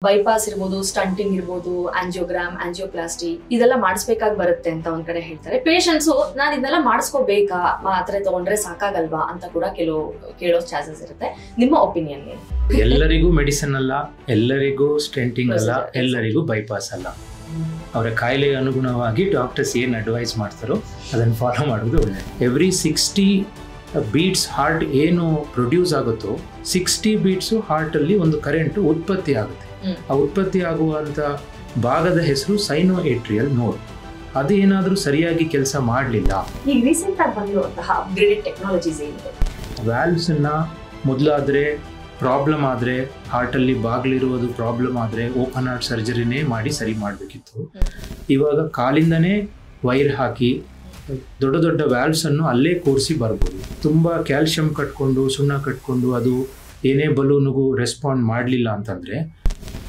Bypass ಇರ್ಬೋದು, stunting ಇರ್ಬೋದು, angiogram, angioplasty ಇದೆಲ್ಲ ಮಾಡಿಸ್ಬೇಕಾಗಿ ಬರುತ್ತೆ ಅಂತ ಒಂದ್ ಕಡೆ ಹೇಳ್ತಾರೆ. ಪೇಷಂಟ್ಸು ನಾನು ಇದನ್ನೆಲ್ಲ ಮಾಡಿಸ್ಕೋಬೇಕಾ, ಮಾತ್ರೆ ತಗೊಂಡ್ರೆ ಸಾಕಾಗಲ್ವಾ ಅಂತ ಕೂಡ ಕೇಳೋ ಚಾನ್ಸಸ್ ಇರುತ್ತೆ. ನಿಮ್ಮ ಒಪಿನಿಯನ್ ಏನು? ಎಲ್ಲರಿಗೂ ಮೆಡಿಸಿನ್ ಅಲ್ಲ, ಎಲ್ಲರಿಗೂ ಸ್ಟೆಂಟಿಂಗ್ ಅಲ್ಲ, ಎಲ್ಲರಿಗೂ ಬೈಪಾಸ್ ಅಲ್ಲ. ಅವರ ಕಾಯಿಲೆಗೆ ಅನುಗುಣವಾಗಿ ಡಾಕ್ಟರ್ಸ್ ಏನು ಅಡ್ವೈಸ್ ಮಾಡ್ತಾರೋ ಅದನ್ನು ಫಾಲೋ ಮಾಡೋದು ಒಳ್ಳೆಯದು. ಎವ್ರಿ 60 ಬೀಟ್ಸ್ ಹಾರ್ಟ್ ಏನು ಪ್ರೊಡ್ಯೂಸ್ ಆಗುತ್ತೋ 60 ಬೀಟ್ಸು ಹಾರ್ಟಲ್ಲಿ ಒಂದು ಕರೆಂಟು ಉತ್ಪತ್ತಿ ಆಗುತ್ತೆ. ಆ ಉತ್ಪತ್ತಿ ಆಗುವಂಥ ಭಾಗದ ಹೆಸರು ಸೈನೋಏಟ್ರಿಯಲ್ ನೋಡ್. ಅದು ಏನಾದರೂ ಸರಿಯಾಗಿ ಕೆಲಸ ಮಾಡಲಿಲ್ಲ, ಈಗ ರೀಸೆಂಟ್ ಆಗಿ ಬಂದಿರುವಂತಹ ಅಪ್ಗ್ರೇಡೆಡ್ ಟೆಕ್ನಾಲಜೀಸ್ ಏನಿದೆ, ವ್ಯಾಲ್ವ್ಸನ್ನು ಮೊದಲಾದರೆ ಪ್ರಾಬ್ಲಮ್ ಆದರೆ, ಹಾರ್ಟಲ್ಲಿ ಬಾಗಿಲಿರುವುದು ಪ್ರಾಬ್ಲಮ್ ಆದರೆ ಓಪನ್ ಹಾರ್ಟ್ ಸರ್ಜರಿನೇ ಮಾಡಿ ಸರಿ ಮಾಡಬೇಕಿತ್ತು. ಇವಾಗ ಕಾಲಿಂದನೇ ವೈರ್ ಹಾಕಿ ದೊಡ್ಡ ದೊಡ್ಡ ವ್ಯಾಲ್ವ್ಸನ್ನು ಅಲ್ಲೇ ಕೂರಿಸಿ ಬರ್ಬೋದು. ತುಂಬ ಕ್ಯಾಲ್ಶಿಯಂ ಕಟ್ಕೊಂಡು ಸುಣ್ಣ ಕಟ್ಕೊಂಡು ಅದು ಏನೇ ಬಲೂನಿಗೂ ರೆಸ್ಪಾಂಡ್ ಮಾಡಲಿಲ್ಲ ಅಂತಂದರೆ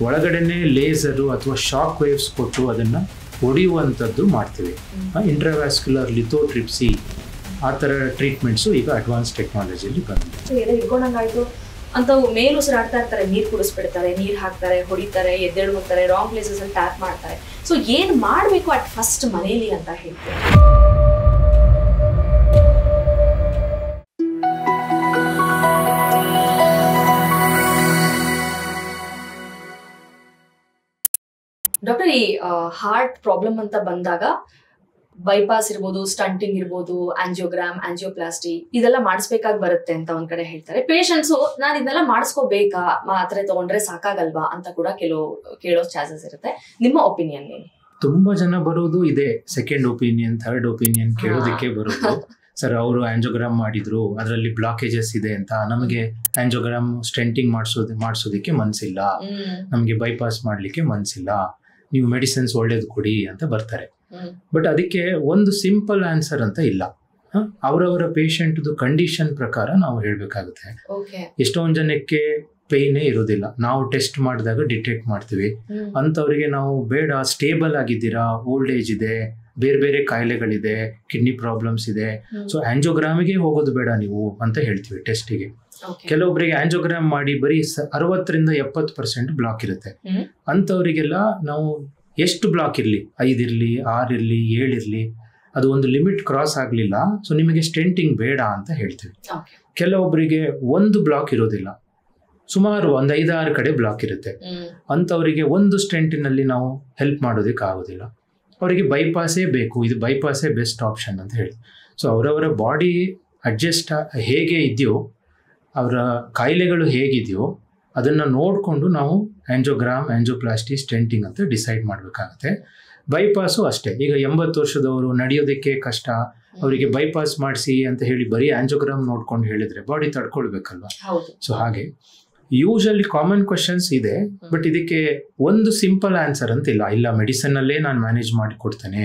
ಒಳಗಡೆನೇ ಲೇಸರು ಅಥವಾ ಶಾಕ್ ವೇವ್ಸ್ ಕೊಟ್ಟು ಅದನ್ನು ಹೊಡೆಯುವಂಥದ್ದು ಮಾಡ್ತೀವಿ. ಇಂಟ್ರಾವ್ಯಾಸ್ಕ್ಯುಲರ್ ಲಿಥೋಟ್ರಿಪ್ಸಿ ಆ ಥರ ಟ್ರೀಟ್ಮೆಂಟ್ಸು ಈಗ ಅಡ್ವಾನ್ಸ್ ಟೆಕ್ನಾಲಜಿಯಲ್ಲಿ ಬಂದಿದೆ. ಇಟ್ಕೊಂಡಂಗಾಯ್ತು ಅಂತವು ಮೇಲ್ ಉಸಿರಾಡ್ತಾ ಇರ್ತಾರೆ, ನೀರು ಕುಡಿಸ್ಬಿಡ್ತಾರೆ, ನೀರು ಹಾಕ್ತಾರೆ, ಹೊಡಿತಾರೆ, ಎದ್ದೇಳು ಹೋಗ್ತಾರೆ, ರಾಂಗ್ ಪ್ಲೇಸಸ್ ಅಲ್ಲಿ ಟ್ಯಾಪ್ ಮಾಡ್ತಾರೆ. ಸೊ ಏನು ಮಾಡಬೇಕು ಅಟ್ ಫಸ್ಟ್ ಮನೇಲಿ ಅಂತ ಹೇಳ್ತಾರೆ. ಡಾಕ್ಟರ್, ಈ ಹಾರ್ಟ್ ಪ್ರಾಬ್ಲಮ್ ಅಂತ ಬಂದಾಗ ಬೈಪಾಸ್ ಇರ್ಬೋದು, ಸ್ಟಂಟಿಂಗ್ ಇರ್ಬೋದು, ಆಂಜಿಯೋಗ್ರಾಮ್, ಆಂಜಿಯೋಪ್ಲಾಸ್ಟಿ ಇದೆಲ್ಲ ಮಾಡಿಸ್ಬೇಕಾಗಿ ಬರುತ್ತೆ ಅಂತ ಒಂದ್ ಕಡೆ ಹೇಳ್ತಾರೆ. ಪೇಷಂಟ್ಸು ನಾನು ಇದನ್ನೆಲ್ಲ ಮಾಡಿಸ್ಕೋಬೇಕಾ, ಮಾತ್ರೆ ತಗೊಂಡ್ರೆ ಸಾಕಾಗಲ್ವಾ ಅಂತ ಕೂಡ ಕೇಳೋ ಚಾನ್ಸಸ್ ಇರುತ್ತೆ. ನಿಮ್ಮ ಒಪಿನಿಯನ್ ಏನು? ತುಂಬಾ ಜನ ಬರೋದು ಇದೆ, ಸೆಕೆಂಡ್ ಒಪಿನಿಯನ್, ಥರ್ಡ್ ಒಪಿನಿಯನ್ ಕೇಳೋದಕ್ಕೆ ಬರೋದು. ಸರ್ ಅವರು ಆಂಜಿಯೋಗ್ರಾಮ್ ಮಾಡಿದ್ರು, ಅದರಲ್ಲಿ ಬ್ಲಾಕೇಜಸ್ ಇದೆ ಅಂತ, ನಮಗೆ ಆಂಜಿಯೋಗ್ರಾಮ್ ಸ್ಟೆಂಟಿಂಗ್ ಮಾಡಿಸೋದಕ್ಕೆ ಮನ್ಸಿಲ್ಲ, ನಮಗೆ ಬೈಪಾಸ್ ಮಾಡ್ಲಿಕ್ಕೆ ಮನ್ಸಿಲ್ಲ, ನೀವು ಮೆಡಿಸಿನ್ಸ್ ಒಳ್ಳೇದು ಕೊಡಿ ಅಂತ ಬರ್ತಾರೆ. ಬಟ್ ಅದಕ್ಕೆ ಒಂದು ಸಿಂಪಲ್ ಆನ್ಸರ್ ಅಂತ ಇಲ್ಲ. ಅವರವರ ಪೇಷಂಟ್ದು ಕಂಡೀಷನ್ ಪ್ರಕಾರ ನಾವು ಹೇಳ್ಬೇಕಾಗುತ್ತೆ. ಎಷ್ಟೊಂದು ಜನಕ್ಕೆ ಪೇಯ್ನೇ ಇರೋದಿಲ್ಲ, ನಾವು ಟೆಸ್ಟ್ ಮಾಡಿದಾಗ ಡಿಟೆಕ್ಟ್ ಮಾಡ್ತೀವಿ. ಅಂಥವ್ರಿಗೆ ನಾವು ಬೇಡ, ಸ್ಟೇಬಲ್ ಆಗಿದ್ದೀರಾ, ಓಲ್ಡ್ ಏಜ್ ಇದೆ, ಬೇರೆ ಬೇರೆ ಕಾಯಿಲೆಗಳಿದೆ, ಕಿಡ್ನಿ ಪ್ರಾಬ್ಲಮ್ಸ್ ಇದೆ, ಸೊ ಆಂಜಿಯೋಗ್ರಾಮಿಗೆ ಹೋಗೋದು ಬೇಡ ನೀವು ಅಂತ ಹೇಳ್ತೀವಿ ಟೆಸ್ಟಿಗೆ. ಕೆಲವೊಬ್ಬರಿಗೆ ಆಂಜಿಯೋಗ್ರಾಮ್ ಮಾಡಿ ಬರೀ 60ರಿಂದ 70% ಬ್ಲಾಕ್ ಇರುತ್ತೆ. ಅಂಥವರಿಗೆಲ್ಲ ನಾವು ಎಷ್ಟು ಬ್ಲಾಕ್ ಇರಲಿ, 5 ಇರಲಿ, 6 ಇರಲಿ, 7 ಇರಲಿ, ಅದು ಒಂದು ಲಿಮಿಟ್ ಕ್ರಾಸ್ ಆಗಲಿಲ್ಲ, ಸೊ ನಿಮಗೆ ಸ್ಟೆಂಟಿಂಗ್ ಬೇಡ ಅಂತ ಹೇಳ್ತೀವಿ. ಕೆಲವೊಬ್ಬರಿಗೆ ಒಂದು ಬ್ಲಾಕ್ ಇರೋದಿಲ್ಲ, ಸುಮಾರು ಒಂದು 5-6 ಕಡೆ ಬ್ಲಾಕ್ ಇರುತ್ತೆ. ಅಂಥವರಿಗೆ ಒಂದು ಸ್ಟೆಂಟಿನಲ್ಲಿ ನಾವು ಹೆಲ್ಪ್ ಮಾಡೋದಕ್ಕೆ ಆಗೋದಿಲ್ಲ, ಅವರಿಗೆ ಬೈಪಾಸೇ ಬೇಕು, ಇದು ಬೈಪಾಸೇ ಬೆಸ್ಟ್ ಆಪ್ಷನ್ ಅಂತ ಹೇಳಿ. ಸೊ ಅವರವರ ಬಾಡಿ ಅಡ್ಜಸ್ಟ್ ಹೇಗೆ ಇದೆಯೋ, ಅವರ ಕಾಯಿಲೆಗಳು ಹೇಗಿದೆಯೋ ಅದನ್ನು ನೋಡಿಕೊಂಡು ನಾವು ಆಂಜಿಯೋಗ್ರಾಮ್, ಆಂಜಿಯೋಪ್ಲಾಸ್ಟಿ, ಸ್ಟೆಂಟಿಂಗ್ ಅಂತ ಡಿಸೈಡ್ ಮಾಡಬೇಕಾಗತ್ತೆ. ಬೈಪಾಸು ಅಷ್ಟೇ. ಈಗ 80 ವರ್ಷದವರು ನಡೆಯೋದಕ್ಕೆ ಕಷ್ಟ, ಅವರಿಗೆ ಬೈಪಾಸ್ ಮಾಡಿಸಿ ಅಂತ ಹೇಳಿ ಬರೀ ಆಂಜಿಯೋಗ್ರಾಮ್ ನೋಡ್ಕೊಂಡು ಹೇಳಿದರೆ ಬಾಡಿ ತಡ್ಕೊಳ್ಬೇಕಲ್ವ. ಸೊ ಹಾಗೆ ಯೂಶಲಿ ಕಾಮನ್ ಕ್ವಶನ್ಸ್ ಇದೆ, ಬಟ್ ಇದಕ್ಕೆ ಒಂದು ಸಿಂಪಲ್ ಆನ್ಸರ್ ಅಂತ ಇಲ್ಲ. ಇಲ್ಲ ಮೆಡಿಸಿನ್ ಅಲ್ಲೇ ನಾನು ಮ್ಯಾನೇಜ್ ಮಾಡಿ ಕೊಡ್ತೇನೆ,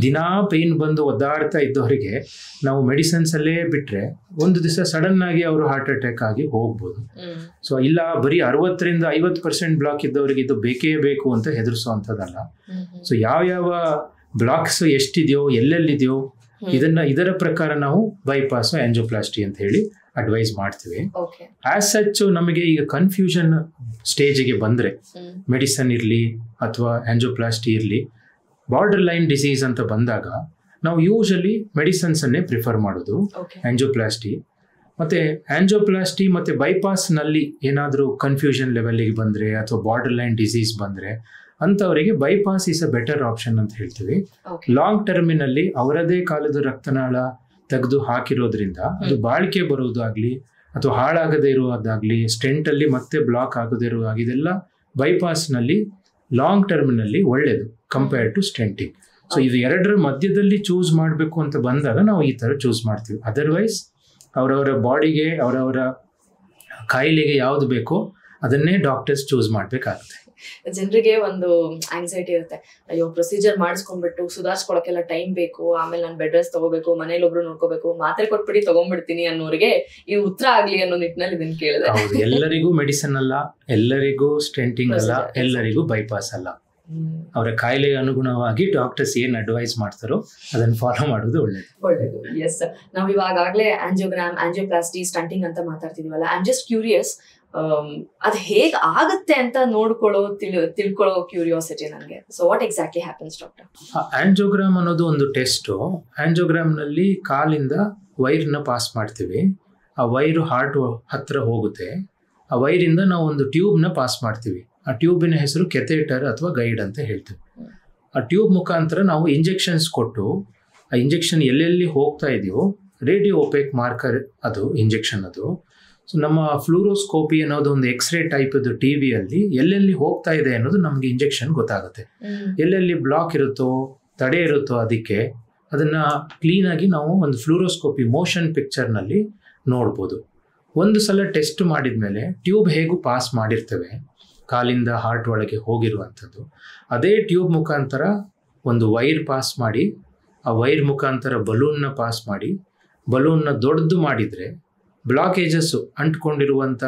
ದಿನಾ ಪೇನ್ ಬಂದು ಒದ್ದಾಡ್ತಾ ಇದ್ದವರಿಗೆ ನಾವು ಮೆಡಿಸಿನ್ಸ್ ಅಲ್ಲೇ ಬಿಟ್ರೆ ಒಂದು ದಿವಸ ಸಡನ್ ಆಗಿ ಅವರು ಹಾರ್ಟ್ ಅಟ್ಯಾಕ್ ಆಗಿ ಹೋಗ್ಬೋದು. ಸೊ ಇಲ್ಲ ಬರೀ 60ರಿಂದ 50% ಬ್ಲಾಕ್ ಇದ್ದವರಿಗೆ ಇದು ಬೇಕೇ ಬೇಕು ಅಂತ ಹೆದರ್ಸೋವಂಥದ್ದಲ್ಲ. ಸೊ ಯಾವ ಬ್ಲಾಕ್ಸ್ ಎಷ್ಟಿದೆಯೋ, ಎಲ್ಲೆಲ್ಲಿದೆಯೋ ಇದರ ಪ್ರಕಾರ ನಾವು ಬೈಪಾಸ್, ಆಂಜಿಯೋಪ್ಲಾಸ್ಟಿ ಅಂತ ಹೇಳಿ ಅಡ್ವೈಸ್ ಮಾಡ್ತೀವಿ. ಆಸ್ ಸಚ್ ನಮಗೆ ಈಗ ಕನ್ಫ್ಯೂಷನ್ ಸ್ಟೇಜಿಗೆ ಬಂದರೆ, ಮೆಡಿಸನ್ ಇರಲಿ ಅಥವಾ ಆಂಜಿಯೋಪ್ಲಾಸ್ಟಿ ಇರಲಿ, ಬಾರ್ಡರ್ ಲೈನ್ ಡಿಸೀಸ್ ಅಂತ ಬಂದಾಗ ನಾವು ಯೂಶಲಿ ಮೆಡಿಸನ್ಸ್ ಅನ್ನೇ ಪ್ರಿಫರ್ ಮಾಡೋದು. ಆಂಜಿಯೋಪ್ಲಾಸ್ಟಿ ಮತ್ತು ಬೈಪಾಸ್ನಲ್ಲಿ ಏನಾದರೂ ಕನ್ಫ್ಯೂಷನ್ ಲೆವೆಲ್ಗೆ ಬಂದರೆ ಅಥವಾ ಬಾರ್ಡರ್ ಲೈನ್ ಡಿಸೀಸ್ ಬಂದರೆ ಅಂಥವರಿಗೆ bypass is a better option ಅಂತ ಹೇಳ್ತೀವಿ. ಲಾಂಗ್ ಟರ್ಮಿನಲ್ಲಿ ಅವರದೇ ಕಾಲದ ರಕ್ತನಾಳ ತೆಗೆದು ಹಾಕಿರೋದ್ರಿಂದ ಅದು ಬಾಳಿಕೆ ಬರೋದಾಗ್ಲಿ ಅಥವಾ ಹಾಳಾಗದೇ ಇರುವುದಾಗ್ಲಿ, ಸ್ಟೆಂಟಲ್ಲಿ ಮತ್ತೆ ಬ್ಲಾಕ್ ಆಗದೇ ಇರುವಾಗ ಇದೆಲ್ಲ ಬೈಪಾಸ್ನಲ್ಲಿ ಲಾಂಗ್ ಟರ್ಮಿನಲ್ಲಿ ಒಳ್ಳೆಯದು ಕಂಪೇರ್ಡ್ ಟು ಸ್ಟೆಂಟಿಂಗ್. ಸೊ ಇದು ಎರಡರ ಮಧ್ಯದಲ್ಲಿ ಚೂಸ್ ಮಾಡಬೇಕು ಅಂತ ಬಂದಾಗ ನಾವು ಈ ಥರ ಚೂಸ್ ಮಾಡ್ತೀವಿ. ಅದರ್ವೈಸ್ ಅವರವರ ಬಾಡಿಗೆ, ಅವರವರ ಕಾಯಿಲೆಗೆ ಯಾವುದು ಬೇಕೋ ಅದನ್ನೇ ಡಾಕ್ಟರ್ಸ್ ಚೂಸ್ ಮಾಡಬೇಕಾಗುತ್ತೆ. ಜನರಿಗೆ ಒಂದು ಆಂಗ್ಸೈಟಿ ಇರುತ್ತೆ, ಅಯ್ಯೋ ಪ್ರೊಸೀಜರ್ ಮಾಡಿಸ್ಕೊಂಡ್ಬಿಟ್ಟು ಸುಧಾರಿಸ್ಕೊಳಕ್ಕೆಲ್ಲ ಟೈಮ್ ಬೇಕು, ಆಮೇಲೆ ನಾನು ಬೆಡ್ ರೆಸ್ಟ್ ತಗೋಬೇಕು, ಮನೇಲಿ ಒಬ್ರು ನೋಡ್ಕೋಬೇಕು, ಮಾತ್ರೆ ಕೊಟ್ಬಿಟ್ಟು ತಗೊಂಡ್ಬಿಡ್ತೀನಿ ಅನ್ನೋರಿಗೆ ಈ ಉತ್ತರ ಆಗ್ಲಿ ಅನ್ನೋ ನಿಟ್ಟಿನಲ್ಲಿ ಇದನ್ನ ಕೇಳಿದೆ. ಎಲ್ಲರಿಗೂ ಮೆಡಿಸಿನ್ ಅಲ್ಲ, ಎಲ್ಲರಿಗೂ ಸ್ಟೆಂಟಿಂಗ್ ಅಲ್ಲ, ಎಲ್ಲರಿಗೂ ಬೈಪಾಸ್ ಅಲ್ಲ. ಅವರ ಕಾಯಿಲೆಗೆ ಅನುಗುಣವಾಗಿ ಡಾಕ್ಟರ್ಸ್ ಏನ್ ಅಡ್ವೈಸ್ ಮಾಡ್ತಾರೋ ಅದನ್ನ ಫಾಲೋ ಮಾಡೋದು ಒಳ್ಳೇದು. ಎಸ್, ನಾವು ಇವಾಗಲೇ ಆಂಜಿಯೋಗ್ರಾಮ್, ಆಂಜಿಯೋಪ್ಲಾಸ್ಟಿ, ಸ್ಟಂಟಿಂಗ್ ಅಂತ ಮಾತಾಡ್ತಿದೀವಲ್ಲ, ಐ ಆಮ್ ಜಸ್ಟ್ ಕ್ಯೂರಿಯಸ್, ಅದು ಹೇಗ್ ಆಗುತ್ತೆ ಅಂತ ತಿಳ್ಕೊಳ್ಳೋ ಕ್ಯೂರಿಯಾಸಿಟಿ ನನಗೆ. So what exactly happens doctor? Angiogram ಅನ್ನೋದು ಒಂದು ಟೆಸ್ಟ್. ಆಂಜಿಯೋಗ್ರಾಮ್ ನಲ್ಲಿ ಕಾಲಿಂದ ವೈರ್ನ ಪಾಸ್ ಮಾಡ್ತೀವಿ. ಆ ವೈರು ಹಾರ್ಟ್ ಹತ್ರ ಹೋಗುತ್ತೆ. ಆ ವೈರಿಂದ ನಾವು ಒಂದು ಟ್ಯೂಬ್ನ ಪಾಸ್ ಮಾಡ್ತೀವಿ. ಆ ಟ್ಯೂಬಿನ ಹೆಸರು ಕೆಥೇಟರ್ ಅಥವಾ ಗೈಡ್ ಅಂತ ಹೇಳ್ತೀವಿ. ಆ ಟ್ಯೂಬ್ ಮುಖಾಂತರ ನಾವು ಇಂಜೆಕ್ಷನ್ಸ್ ಕೊಟ್ಟು ಆ ಇಂಜೆಕ್ಷನ್ ಎಲ್ಲೆಲ್ಲಿ ಹೋಗ್ತಾ ಇದೆಯೋ ರೇಡಿಯೋ ಓಪೇಕ್ ಮಾರ್ಕರ್ ಅದು ಇಂಜೆಕ್ಷನ್ ಅದು. ಸೊ ನಮ್ಮ ಫ್ಲೂರೋಸ್ಕೋಪಿ ಅನ್ನೋದು ಒಂದು ಎಕ್ಸ್ರೇ ಟೈಪ್ ಇದು ಟಿವಿಯಲ್ಲಿ ಎಲ್ಲೆಲ್ಲಿ ಹೋಗ್ತಾ ಇದೆ ಅನ್ನೋದು ನಮಗೆ ಇಂಜೆಕ್ಷನ್ ಗೊತ್ತಾಗುತ್ತೆ. ಎಲ್ಲೆಲ್ಲಿ ಬ್ಲಾಕ್ ಇರುತ್ತೋ ತಡೆ ಇರುತ್ತೋ ಅದಕ್ಕೆ ಅದನ್ನ ಕ್ಲೀನಾಗಿ ನಾವು ಒಂದು ಫ್ಲೂರೋಸ್ಕೋಪಿ ಮೋಷನ್ ಪಿಕ್ಚರ್ನಲ್ಲಿ ನೋಡ್ಬೋದು. ಒಂದು ಸಲ ಟೆಸ್ಟ್ ಮಾಡಿದ್ಮೇಲೆ ಟ್ಯೂಬ್ ಹೇಗೂ ಪಾಸ್ ಮಾಡಿರ್ತೇವೆ ಕಾಲಿಂದ ಹಾರ್ಟ್ ಒಳಗೆ ಹೋಗಿರುವಂಥದ್ದು, ಅದೇ ಟ್ಯೂಬ್ ಮುಖಾಂತರ ಒಂದು ವೈರ್ ಪಾಸ್ ಮಾಡಿ ಆ ವೈರ್ ಮುಖಾಂತರ ಬಲೂನ್ನ ಪಾಸ್ ಮಾಡಿ ಬಲೂನ್ನ ದೊಡ್ಡದು ಮಾಡಿದರೆ ಬ್ಲಾಕೇಜಸ್ ಅಂಟ್ಕೊಂಡಿರುವಂಥ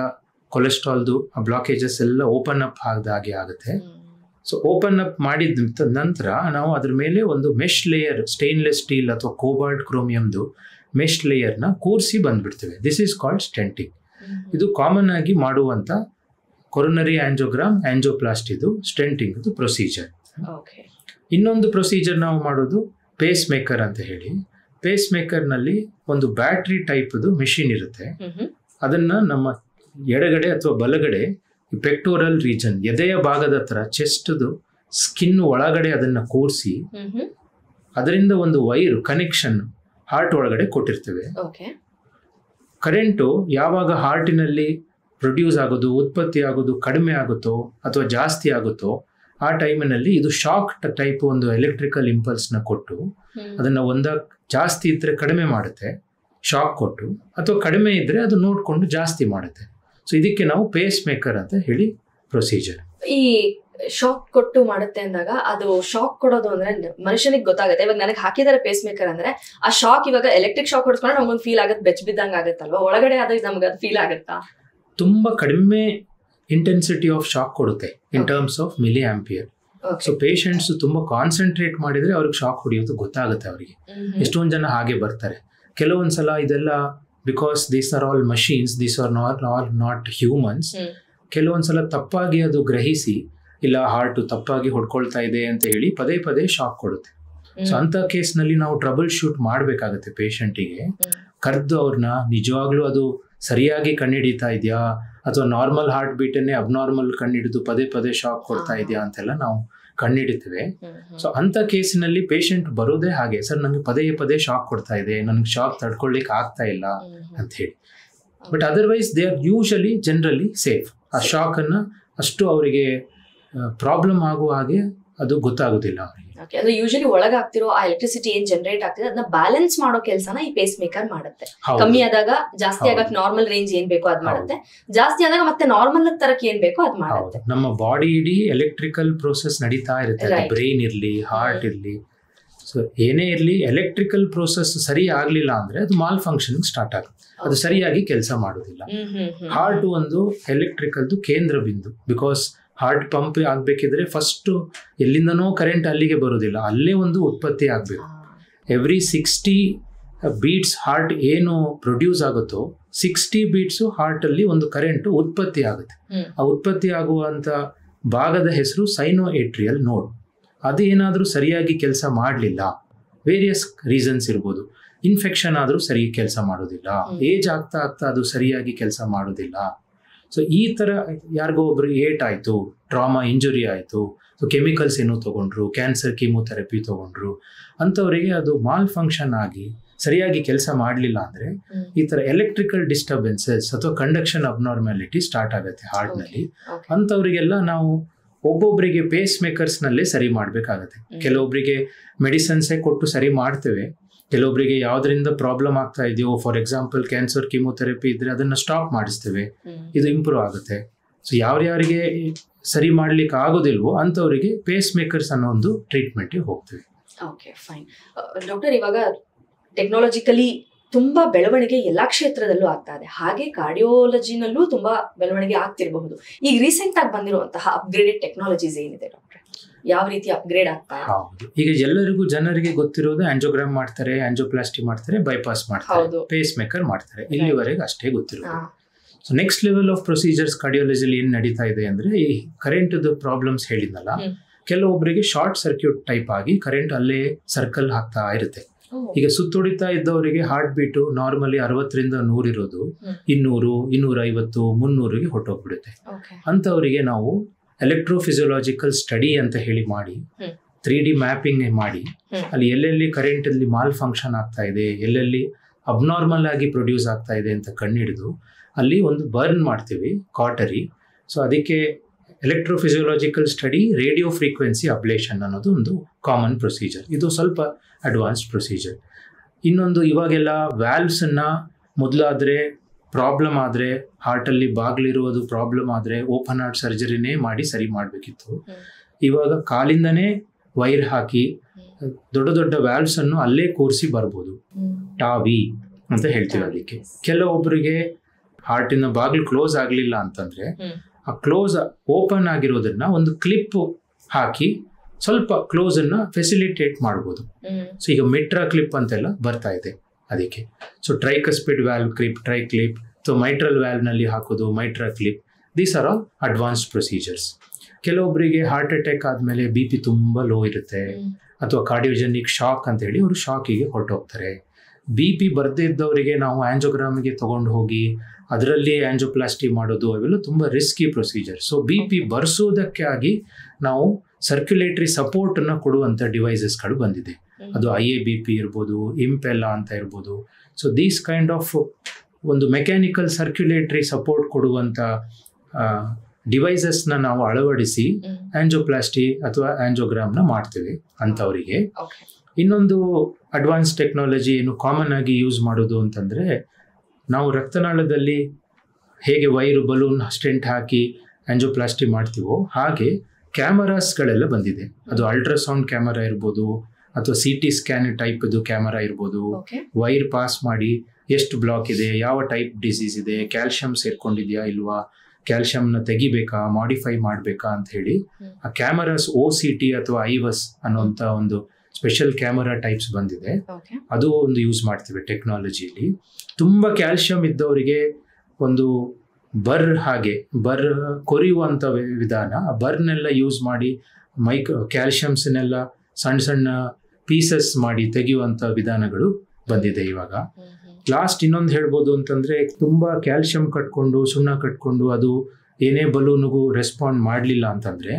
ಕೊಲೆಸ್ಟ್ರಾಲ್ದು ಆ ಬ್ಲಾಕೇಜಸ್ ಎಲ್ಲ ಓಪನ್ ಅಪ್ ಆದ ಹಾಗೆ ಆಗುತ್ತೆ. ಸೊ ಓಪನ್ ಅಪ್ ಮಾಡಿದ ನಂತರ ನಾವು ಅದ್ರ ಮೇಲೆ ಒಂದು ಮೆಶ್ ಲೇಯರ್ ಸ್ಟೇನ್ಲೆಸ್ ಸ್ಟೀಲ್ ಅಥವಾ ಕೋಬಾಲ್ಟ್ ಕ್ರೋಮಿಯಮ್ದು ಮೆಶ್ ಲೇಯರ್ನ ಕೂರಿಸಿ ಬಂದ್ಬಿಡ್ತೇವೆ. This is called stenting. ಇದು ಕಾಮನ್ ಆಗಿ ಮಾಡುವಂಥ ಕೊರೊನರಿ ಆಂಜಿಯೋಗ್ರಾಮ್ ಆಂಜಿಯೋಪ್ಲಾಸ್ಟಿದು ಸ್ಟೆಂಟಿಂಗ್ ಪ್ರೊಸೀಜರ್. ಇನ್ನೊಂದು ಪ್ರೊಸೀಜರ್ ನಾವು ಮಾಡೋದು ಪೇಸ್ ಮೇಕರ್ ಅಂತ ಹೇಳಿ. ಪೇಸ್ ಮೇಕರ್ನಲ್ಲಿ ಒಂದು ಬ್ಯಾಟ್ರಿ ಟೈಪ್ದು ಮೆಷಿನ್ ಇರುತ್ತೆ. ಅದನ್ನ ನಮ್ಮ ಎಡಗಡೆ ಅಥವಾ ಬಲಗಡೆ ಪೆಕ್ಟೋರಲ್ ರೀಜನ್ ಎದೆಯ ಭಾಗದ ಹತ್ರ ಚೆಸ್ಟ್ದು ಸ್ಕಿನ್ ಒಳಗಡೆ ಅದನ್ನ ಕೂರಿಸಿ ಅದರಿಂದ ಒಂದು ವೈರ್ ಕನೆಕ್ಷನ್ ಹಾರ್ಟ್ ಒಳಗಡೆ ಕೊಟ್ಟಿರ್ತೇವೆ. ಕರೆಂಟು ಯಾವಾಗ ಹಾರ್ಟಿನಲ್ಲಿ ಪ್ರೊಡ್ಯೂಸ್ ಆಗೋದು ಉತ್ಪತ್ತಿ ಆಗೋದು ಕಡಿಮೆ ಆಗುತ್ತೋ ಅಥವಾ ಜಾಸ್ತಿ ಆಗುತ್ತೋ ಆ ಟೈಮಿನಲ್ಲಿ ಇದು ಶಾಕ್ ಟೈಪ್ ಒಂದು ಎಲೆಕ್ಟ್ರಿಕಲ್ ಇಂಪಲ್ಸ್ನ ಕೊಟ್ಟು ಅದನ್ನ ಜಾಸ್ತಿ ಇದ್ರೆ ಕಡಿಮೆ ಮಾಡುತ್ತೆ ಶಾಕ್ ಕೊಟ್ಟು, ಅಥವಾ ಕಡಿಮೆ ಇದ್ರೆ ಅದು ನೋಡ್ಕೊಂಡು ಜಾಸ್ತಿ ಮಾಡುತ್ತೆ. ಸೊ ಇದಕ್ಕೆ ನಾವು ಪೇಸ್ ಮೇಕರ್ ಅಂತ ಹೇಳಿ ಪ್ರೊಸೀಜರ್. ಈ ಶಾಕ್ ಕೊಟ್ಟು ಮಾಡುತ್ತೆ ಅಂದಾಗ ಅದು ಶಾಕ್ ಕೊಡೋದು ಅಂದ್ರೆ ಮನುಷ್ಯನಿಗೆ ಗೊತ್ತಾಗುತ್ತೆ. ಇವಾಗ ನನಗೆ ಹಾಕಿದಾರೆ ಪೇಸ್ ಮೇಕರ್ ಅಂದ್ರೆ ಆ ಶಾಕ್ ಇವಾಗ ಎಲೆಕ್ಟ್ರಿಕ್ ಶಾಕ್ ಹೊಡ್ಸ್ಕೊಂಡ್ರೆ ನಮ್ಗೊಂದು ಫೀಲ್ ಆಗುತ್ತೆ, ಬೆಚ್ಚ ಬಿದ್ದಂಗೆ ಆಗುತ್ತಲ್ವಾ, ಒಳಗಡೆ ಆದಾಗ ನಮ್ಗೆ ಅದು ಫೀಲ್ ಆಗುತ್ತಾ? ತುಂಬಾ ಕಡಿಮೆ ಇಂಟೆನ್ಸಿಟಿ ಆಫ್ ಶಾಕ್ ಕೊಡುತ್ತೆ in terms of milli ampere. So patients ತುಂಬಾ ಕಾನ್ಸಂಟ್ರೇಟ್ ಮಾಡಿದ್ರೆ ಅವ್ರಿಗೆ ಶಾಕ್ ಹೊಡಿಯೋದು ಗೊತ್ತಾಗುತ್ತೆ ಅವರಿಗೆ. ಎಷ್ಟೊಂದು ಜನ ಹಾಗೆ ಬರ್ತಾರೆ. ಕೆಲವೊಂದ್ಸಲ ಇದೆಲ್ಲ because these are all machines, these are not humans. ಕೆಲವೊಂದ್ಸಲ ತಪ್ಪಾಗಿ ಅದು ಗ್ರಹಿಸಿ ಇಲ್ಲ ಹಾರ್ಟ್ ತಪ್ಪಾಗಿ ಹೊಡ್ಕೊಳ್ತಾ ಇದೆ ಅಂತ ಹೇಳಿ ಪದೇ ಪದೇ ಶಾಕ್ ಕೊಡುತ್ತೆ. ಸೊ ಅಂತ ಕೇಸ್ನಲ್ಲಿ ನಾವು ಟ್ರಬಲ್ ಶೂಟ್ ಮಾಡಬೇಕಾಗತ್ತೆ. ಪೇಷಂಟಿಗೆ ಕರೆದು ಅವ್ರನ್ನ ನಿಜವಾಗ್ಲೂ ಅದು ಸರಿಯಾಗಿ ಕಂಡುಹಿಡಿತಾ ಇದೆಯಾ ಅಥವಾ ನಾರ್ಮಲ್ ಹಾರ್ಟ್ ಬೀಟನ್ನೇ ಅಬ್ನಾರ್ಮಲ್ ಕಂಡುಹಿಡಿದು ಪದೇ ಪದೇ ಶಾಕ್ ಕೊಡ್ತಾ ಇದೆಯಾ ಅಂತೆಲ್ಲ ನಾವು ಕಂಡುಹಿಡಿತೇವೆ. ಸೊ ಅಂತ ಕೇಸಿನಲ್ಲಿ ಪೇಷಂಟ್ ಬರೋದೇ ಹಾಗೆ, ಸರ್ ನನಗೆ ಪದೇ ಪದೇ ಶಾಕ್ ಕೊಡ್ತಾ ಇದೆ, ನನಗೆ ಶಾಕ್ ತಡ್ಕೊಳ್ಲಿಕ್ಕೆ ಆಗ್ತಾ ಇಲ್ಲ ಅಂತ ಹೇಳಿ. But otherwise they are usually generally safe. ಆ ಶಾಕ್ ಅನ್ನ ಅಷ್ಟು ಅವರಿಗೆ ಪ್ರಾಬ್ಲಮ್ ಆಗುವ ಹಾಗೆ ಅದು ಗೊತ್ತಾಗೋದಿಲ್ಲ ಅವರಿಗೆ. ಅದು ಯೂಶಲಿ ಒಳಗಾಗ್ತಿರೋ ಆ ಎಲೆಕ್ಟ್ರಿಸಿಟಿ ಏನ್ ಜನರೇಟ್ ಆಗ್ತಿದೆ ಅದನ್ನ ಬ್ಯಾಲೆನ್ಸ್ ಮಾಡೋ ಕೆಲಸನ ಈ ಪೇಸ್ ಮೇಕರ್ ಮಾಡುತ್ತೆ. ಕಮ್ಮಿ ಆದಾಗ ಜಾಸ್ತಿ ಆಗಕ್ಕೆ ನಾರ್ಮಲ್ ರೇಂಜ್ ಏನ್ ಬೇಕೋ ಅದ್ ಮಾಡುತ್ತೆ, ಜಾಸ್ತಿ ಆದಾಗ ಮತ್ತೆ ನಾರ್ಮಲ್ ತರಕ್ಕೆ ಏನ್ ಬೇಕೋ ಅದ್ ಮಾಡುತ್ತೆ. ನಮ್ಮ ಬಾಡಿ ಇಡೀ ಎಲೆಕ್ಟ್ರಿಕಲ್ ಪ್ರೋಸೆಸ್ ನಡೀತಾ ಇರುತ್ತೆ. ಬ್ರೈನ್ ಇರ್ಲಿ ಹಾರ್ಟ್ ಇರ್ಲಿ, ಸೊ ಏನೇ ಇರ್ಲಿ ಎಲೆಕ್ಟ್ರಿಕಲ್ ಪ್ರೋಸೆಸ್ ಸರಿ ಆಗ್ಲಿಲ್ಲ ಅಂದ್ರೆ ಅದು ಮಾಲ್ ಫಂಕ್ಷನಿಂಗ್ ಸ್ಟಾರ್ಟ್ ಆಗುತ್ತೆ, ಅದು ಸರಿಯಾಗಿ ಕೆಲಸ ಮಾಡೋದಿಲ್ಲ. ಹಾರ್ಟ್ ಒಂದು ಎಲೆಕ್ಟ್ರಿಕಲ್ದು ಕೇಂದ್ರ ಬಿಂದು. ಬಿಕಾಸ್ ಹಾರ್ಟ್ ಪಂಪ್ ಆಗ್ಬೇಕಿದ್ರೆ ಫಸ್ಟ್ ಎಲ್ಲಿಂದನೋ ಕರೆಂಟ್ ಅಲ್ಲಿಗೆ ಬರೋದಿಲ್ಲ, ಅಲ್ಲೇ ಒಂದು ಉತ್ಪತ್ತಿ ಆಗ್ಬೇಕು. ಎವ್ರಿ 60 ಬೀಟ್ಸ್ ಹಾರ್ಟ್ ಏನು ಪ್ರೊಡ್ಯೂಸ್ ಆಗುತ್ತೋ 60 ಬೀಟ್ಸು ಹಾರ್ಟ್ ಅಲ್ಲಿ ಒಂದು ಕರೆಂಟ್ ಉತ್ಪತ್ತಿ ಆಗುತ್ತೆ. ಆ ಉತ್ಪತ್ತಿ ಆಗುವಂತ ಭಾಗದ ಹೆಸರು ಸೈನೋ ಏಟ್ರಿಯಲ್ ನೋಡ್. ಅದು ಏನಾದ್ರೂ ಸರಿಯಾಗಿ ಕೆಲಸ ಮಾಡಲಿಲ್ಲ, ವೇರಿಯಸ್ ರೀಸನ್ಸ್ ಇರ್ಬೋದು, ಇನ್ಫೆಕ್ಷನ್ ಆದ್ರೂ ಸರಿ ಕೆಲಸ ಮಾಡೋದಿಲ್ಲ, ಏಜ್ ಆಗ್ತಾ ಆಗ್ತಾ ಅದು ಸರಿಯಾಗಿ ಕೆಲಸ ಮಾಡೋದಿಲ್ಲ. ಸೊ ಈ ತರ ಯಾರಿಗೋ ಒಬ್ರು ಏಟ್ ಆಯ್ತು, ಟ್ರಾಮಾ ಇಂಜುರಿ ಆಯ್ತು, ಸೊ ಕೆಮಿಕಲ್ಸ್ ಏನೋ ತಗೊಂಡ್ರು, ಕ್ಯಾನ್ಸರ್ ಕೀಮೋಥೆರಪಿ ತಗೊಂಡ್ರು, ಅಂಥವರಿಗೆ ಅದು ಮಾಲ್ ಫಂಕ್ಷನ್ ಆಗಿ ಸರಿಯಾಗಿ ಕೆಲಸ ಮಾಡಲಿಲ್ಲ ಅಂದ್ರೆ ಈ ತರ ಎಲೆಕ್ಟ್ರಿಕಲ್ ಡಿಸ್ಟರ್ಬೆನ್ಸಸ್ ಅಥವಾ ಕಂಡಕ್ಷನ್ ಅಬ್ನಾರ್ಮ್ಯಾಲಿಟಿ ಸ್ಟಾರ್ಟ್ ಆಗುತ್ತೆ ಹಾರ್ಟ್ ನಲ್ಲಿ. ಅಂಥವ್ರಿಗೆಲ್ಲ ನಾವು ಒಬ್ಬೊಬ್ಬರಿಗೆ ಪೇಸ್ ಮೇಕರ್ಸ್ ನಲ್ಲೇ ಸರಿ ಮಾಡ್ಬೇಕಾಗತ್ತೆ. ಕೆಲವೊಬ್ಬರಿಗೆ ಮೆಡಿಸನ್ಸೇ ಕೊಟ್ಟು ಸರಿ ಮಾಡ್ತೇವೆ, ಕೆಲವೊಬ್ಬರಿಗೆ ಯಾವ್ದರಿಂದ ಪ್ರಾಬ್ಲಮ್ ಆಗ್ತಾ ಇದೆಯೋ, ಫಾರ್ ಎಕ್ಸಾಂಪಲ್ ಕ್ಯಾನ್ಸರ್ ಕೀಮೋಥೆರಪಿ ಇದ್ರೆ ಅದನ್ನ ಸ್ಟಾಪ್ ಮಾಡಿಸ್ತೇವೆ, ಇದು ಇಂಪ್ರೂವ್ ಆಗುತ್ತೆ. ಸೊ ಯಾರ್ಯಾರಿಗೆ ಸರಿ ಮಾಡ್ಲಿಕ್ಕೆ ಆಗೋದಿಲ್ವೋ ಅಂಥವರಿಗೆ ಪೇಸ್ ಮೇಕರ್ಸ್ ಅನ್ನೋ ಒಂದು ಟ್ರೀಟ್ಮೆಂಟ್ಗೆ ಹೋಗ್ತೇವೆ. Okay, fine. ಡಾಕ್ಟರ್, ಇವಾಗ ಟೆಕ್ನಾಲಜಿಕಲಿ ತುಂಬಾ ಬೆಳವಣಿಗೆ ಎಲ್ಲಾ ಕ್ಷೇತ್ರದಲ್ಲೂ ಆಗ್ತಾ ಇದೆ, ಹಾಗೆ ಕಾರ್ಡಿಯೋಲಜಿನಲ್ಲೂ ತುಂಬಾ ಬೆಳವಣಿಗೆ ಆಗ್ತಿರಬಹುದು. ಈಗ ರೀಸೆಂಟ್ ಆಗಿ ಬಂದಿರುವಂತಹ ಅಪ್ಗ್ರೇಡೆಡ್ ಟೆಕ್ನಾಲಜೀಸ್ ಏನಿದೆ ಡಾಕ್ಟರ್, ಯಾವ ರೀತಿ ಅಪ್ಗ್ರೇಡ್ ಆಗ್ತಾ ಇದೆ? ಹೌದು, ಈಗ ಜನರಿಗೆ ಗೊತ್ತಿರೋದು ಆಂಜಿಯೋಗ್ರಾಮ್ ಮಾಡ್ತಾರೆ, ಆಂಜಿಯೋಪ್ಲಾಸ್ಟಿ ಮಾಡ್ತಾರೆ, ಬೈಪಾಸ್ ಮಾಡ್ತಾರೆ, ಪೇಸ್ ಮೇಕರ್ ಮಾಡ್ತಾರೆ, ಇಲ್ಲಿವರೆಗೆ ಅಷ್ಟೇ ಗೊತ್ತಿರೋದು. So next level of procedures ಕಾರ್ಡಿಯಾಲಜಿಲಿ ಏನು ನಡೀತಾ ಇದೆ ಅಂದರೆ, ಈ ಕರೆಂಟ್ದು ಪ್ರಾಬ್ಲಮ್ಸ್ ಹೇಳಿದ್ನಲ್ಲ, ಕೆಲವೊಬ್ಬರಿಗೆ ಶಾರ್ಟ್ ಸರ್ಕ್ಯೂಟ್ ಟೈಪ್ ಆಗಿ ಕರೆಂಟ್ ಅಲ್ಲೇ ಸರ್ಕಲ್ ಆಗ್ತಾ ಇರುತ್ತೆ. ಈಗ ಸುತ್ತುಡಿತಾ ಇದ್ದವರಿಗೆ ಹಾರ್ಟ್ ಬೀಟು ನಾರ್ಮಲಿ 60ರಿಂದ 100 ಇರೋದು 200, 250, 300ಗೆ ಹೊಟ್ಟೋಗ್ಬಿಡುತ್ತೆ. ಅಂಥವರಿಗೆ ನಾವು ಎಲೆಕ್ಟ್ರೋಫಿಸಿಯೋಲಾಜಿಕಲ್ ಸ್ಟಡಿ ಅಂತ ಹೇಳಿ ಮಾಡಿ 3D ಮ್ಯಾಪಿಂಗ್ ಮಾಡಿ ಅಲ್ಲಿ ಎಲ್ಲೆಲ್ಲಿ ಕರೆಂಟ್ ಅಲ್ಲಿ ಮಾಲ್ ಫಂಕ್ಷನ್ ಆಗ್ತಾ ಇದೆ, ಎಲ್ಲೆಲ್ಲಿ ಅಬ್ನಾರ್ಮಲ್ ಆಗಿ ಪ್ರೊಡ್ಯೂಸ್ ಆಗ್ತಾ ಇದೆ ಅಂತ ಕಂಡುಹಿಡಿದು ಅಲ್ಲಿ ಒಂದು ಬರ್ನ್ ಮಾಡ್ತೀವಿ ಕಾಟರಿ. ಸೊ ಅದಕ್ಕೆ electrophysiological study radio frequency ablation ಅನ್ನೋದು ಒಂದು ಕಾಮನ್ ಪ್ರೊಸೀಜರ್. ಇದು ಸ್ವಲ್ಪ ಅಡ್ವಾನ್ಸ್ಡ್ ಪ್ರೊಸೀಜರ್. ಇನ್ನೊಂದು, ಇವಾಗೆಲ್ಲ ವ್ಯಾಲ್ವ್ಸನ್ನು ಮೊದಲಾದರೆ ಪ್ರಾಬ್ಲಮ್ ಆದರೆ, ಹಾರ್ಟಲ್ಲಿ ಬಾಗಿಲಿರುವುದು ಪ್ರಾಬ್ಲಮ್ ಆದರೆ ಓಪನ್ ಹಾರ್ಟ್ ಸರ್ಜರಿನೇ ಮಾಡಿ ಸರಿ ಮಾಡಬೇಕಿತ್ತು. ಇವಾಗ ಕಾಲಿಂದನೇ ವೈರ್ ಹಾಕಿ ದೊಡ್ಡ ದೊಡ್ಡ ವ್ಯಾಲ್ವ್ಸನ್ನು ಅಲ್ಲೇ ಕೂರಿಸಿ ಬರ್ಬೋದು. ಟಾವಿ ಅಂತ ಹೇಳ್ತೀವಿ ಅದಕ್ಕೆ. ಕೆಲವೊಬ್ಬರಿಗೆ ಹಾರ್ಟಿನ ಬಾಗಿಲು ಕ್ಲೋಸ್ ಆಗಲಿಲ್ಲ ಅಂತಂದರೆ ಆ ಕ್ಲೋಸ್ ಓಪನ್ ಆಗಿರೋದನ್ನ ಒಂದು ಕ್ಲಿಪ್ ಹಾಕಿ ಸ್ವಲ್ಪ ಕ್ಲೋಸನ್ನು ಫೆಸಿಲಿಟೇಟ್ ಮಾಡ್ಬೋದು. ಸೊ ಈಗ ಮೆಟ್ರಾ ಕ್ಲಿಪ್ ಅಂತೆಲ್ಲ ಬರ್ತಾ ಇದೆ ಅದಕ್ಕೆ. So tricuspid valve clip, tri clip, so mitral ವ್ಯಾಲ್ವ್ನಲ್ಲಿ ಹಾಕೋದು MitraClip. These are all advanced procedures. ಕೆಲವೊಬ್ಬರಿಗೆ ಹಾರ್ಟ್ ಅಟ್ಯಾಕ್ ಆದಮೇಲೆ BP ತುಂಬ ಲೋ ಇರುತ್ತೆ, ಅಥವಾ ಕಾರ್ಡಿಯೋಜೆನಿಕ್ ಶಾಕ್ ಅಂತ ಹೇಳಿ ಅವರು ಶಾಕಿಗೆ ಹೊರಟೋಗ್ತಾರೆ. BP ಬರದೇ ಇದ್ದವರಿಗೆ ನಾವು ಆ್ಯಂಜೋಗ್ರಾಮಿಗೆ ತೊಗೊಂಡು ಹೋಗಿ ಅದರಲ್ಲಿ ಆ್ಯಂಜೋಪ್ಲಾಸ್ಟಿ ಮಾಡೋದು ಅವೆಲ್ಲ ತುಂಬ ರಿಸ್ಕಿ ಪ್ರೊಸೀಜರ್. ಸೊ BP ಬರ್ಸೋದಕ್ಕೆ ಆಗಿ ನಾವು ಸರ್ಕ್ಯುಲೇಟರಿ ಸಪೋರ್ಟನ್ನು ಕೊಡುವಂಥ ಡಿವೈಸಸ್ಗಳು ಬಂದಿದೆ. ಅದು IABP ಇರ್ಬೋದು, ಇಂಪೆಲ್ಲ ಅಂತ ಇರ್ಬೋದು. ಸೊ ದೀಸ್ ಕೈಂಡ್ ಆಫ್ ಒಂದು ಮೆಕ್ಯಾನಿಕಲ್ ಸರ್ಕ್ಯುಲೇಟರಿ ಸಪೋರ್ಟ್ ಕೊಡುವಂಥ ಡಿವೈಸಸ್ನ ನಾವು ಅಳವಡಿಸಿ ಆ್ಯಂಜೋಪ್ಲಾಸ್ಟಿ ಅಥವಾ ಆ್ಯಂಜೋಗ್ರಾಮ್ನ ಮಾಡ್ತೀವಿ ಅಂಥವರಿಗೆ. ಇನ್ನೊಂದು ಅಡ್ವಾನ್ಸ್ ಟೆಕ್ನಾಲಜಿ ಏನು ಕಾಮನ್ ಆಗಿ ಯೂಸ್ ಮಾಡೋದು ಅಂತಂದರೆ, ನಾವು ರಕ್ತನಾಳದಲ್ಲಿ ಹೇಗೆ ವೈರು ಬಲೂನ್ ಸ್ಟೆಂಟ್ ಹಾಕಿ ಆ್ಯಂಜೋಪ್ಲಾಸ್ಟಿ ಮಾಡ್ತೀವೋ ಹಾಗೆ ಕ್ಯಾಮರಾಸ್ಗಳೆಲ್ಲ ಬಂದಿದೆ. ಅದು ಅಲ್ಟ್ರಾಸೌಂಡ್ ಕ್ಯಾಮರಾ ಇರ್ಬೋದು, ಅಥವಾ CT ಸ್ಕ್ಯಾನ್ ಟೈಪ್ದು ಕ್ಯಾಮರಾ ಇರ್ಬೋದು. ವೈರ್ ಪಾಸ್ ಮಾಡಿ ಎಷ್ಟು ಬ್ಲಾಕ್ ಇದೆ, ಯಾವ ಟೈಪ್ ಡಿಸೀಸ್ ಇದೆ, ಕ್ಯಾಲ್ಶಿಯಂ ಸೇರ್ಕೊಂಡಿದೆಯಾ ಇಲ್ವಾ, ಕ್ಯಾಲ್ಶಿಯಂನ ತೆಗಿಬೇಕಾ, ಮಾಡಿಫೈ ಮಾಡಬೇಕಾ ಅಂತ ಹೇಳಿ ಆ ಕ್ಯಾಮರಾಸ್ OCT ಅಥವಾ IVAS ಅನ್ನುವಂಥ ಒಂದು ಸ್ಪೆಷಲ್ ಕ್ಯಾಮರಾ ಟೈಪ್ಸ್ ಬಂದಿದೆ. ಅದು ಒಂದು ಯೂಸ್ ಮಾಡ್ತೀವಿ ಟೆಕ್ನಾಲಜಿಯಲ್ಲಿ. ತುಂಬ ಕ್ಯಾಲ್ಶಿಯಂ ಇದ್ದವರಿಗೆ ಒಂದು ಹಾಗೆ ಕೊರೆಯುವಂಥ ವಿಧಾನ, ಬರ್ನೆಲ್ಲ ಯೂಸ್ ಮಾಡಿ ಕ್ಯಾಲ್ಶಿಯಮ್ಸ್ನೆಲ್ಲ ಸಣ್ಣ ಸಣ್ಣ ಪೀಸಸ್ ಮಾಡಿ ತೆಗೆಯುವಂಥ ವಿಧಾನಗಳು ಬಂದಿದೆ ಇವಾಗ. ಲಾಸ್ಟ್ ಇನ್ನೊಂದು ಹೇಳ್ಬೋದು ಅಂತಂದರೆ, ತುಂಬ ಕ್ಯಾಲ್ಶಿಯಂ ಕಟ್ಕೊಂಡು ಸುಣ್ಣ ಕಟ್ಕೊಂಡು ಅದು ಏನೇ ಬಲೂನಿಗೂ ರೆಸ್ಪಾಂಡ್ ಮಾಡಲಿಲ್ಲ ಅಂತಂದರೆ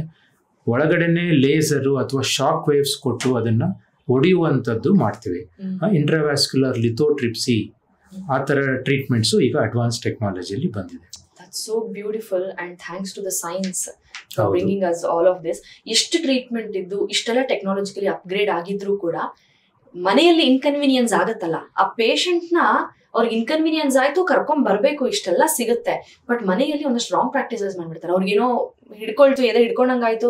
ಒಳಗಡೆನೆ ಲೇಸರು ಅಥವಾ ಶಾಕ್ ವೇವ್ಸ್ ಕೊಟ್ಟು ಅದನ್ನು ಒಡೆಯುವಂಥದ್ದು ಮಾಡ್ತೀವಿ. ಇಂಟ್ರಾವ್ಯಾಸ್ಕ್ಯುಲರ್ ಲಿಥೋಟ್ರಿಪ್ಸಿ ಆ ಥರ ಟ್ರೀಟ್ಮೆಂಟ್ಸು ಈಗ ಅಡ್ವಾನ್ಸ್ ಟೆಕ್ನಾಲಜಿಯಲ್ಲಿ ಬಂದಿದೆ. So beautiful and thanks to the science bringing us all of this. ಎಷ್ಟು ಟ್ರೀಟ್ಮೆಂಟ್ ಇದ್ದು ಇಷ್ಟೆಲ್ಲ ಟೆಕ್ನಾಲಜಿಕಲಿ ಅಪ್ಗ್ರೇಡ್ ಆಗಿದ್ರು ಕೂಡ ಮನೆಯಲ್ಲಿ ಇನ್ಕನ್ವೀನಿಯನ್ಸ್ ಆಗತ್ತಲ್ಲ, ಆ ಪೇಷಂಟ್ನ ಅವ್ರಿಗೆ ಇನ್ಕನ್ವೀನಿಯನ್ಸ್ ಆಯ್ತು, ಕರ್ಕೊಂಡ್ ಬರ್ಬೇಕು, ಇಷ್ಟೆಲ್ಲ ಸಿಗುತ್ತೆ. ಬಟ್ ಮನೆಯಲ್ಲಿ ಒಂದಷ್ಟು ರಾಂಗ್ ಪ್ರಾಕ್ಟೀಸಸ್ ಮಾಡ್ಬಿಡ್ತಾರೆ. ಅವ್ರಿಗೇನೋ ಹಿಡ್ಕೊಂಡಂಗಾಯ್ತು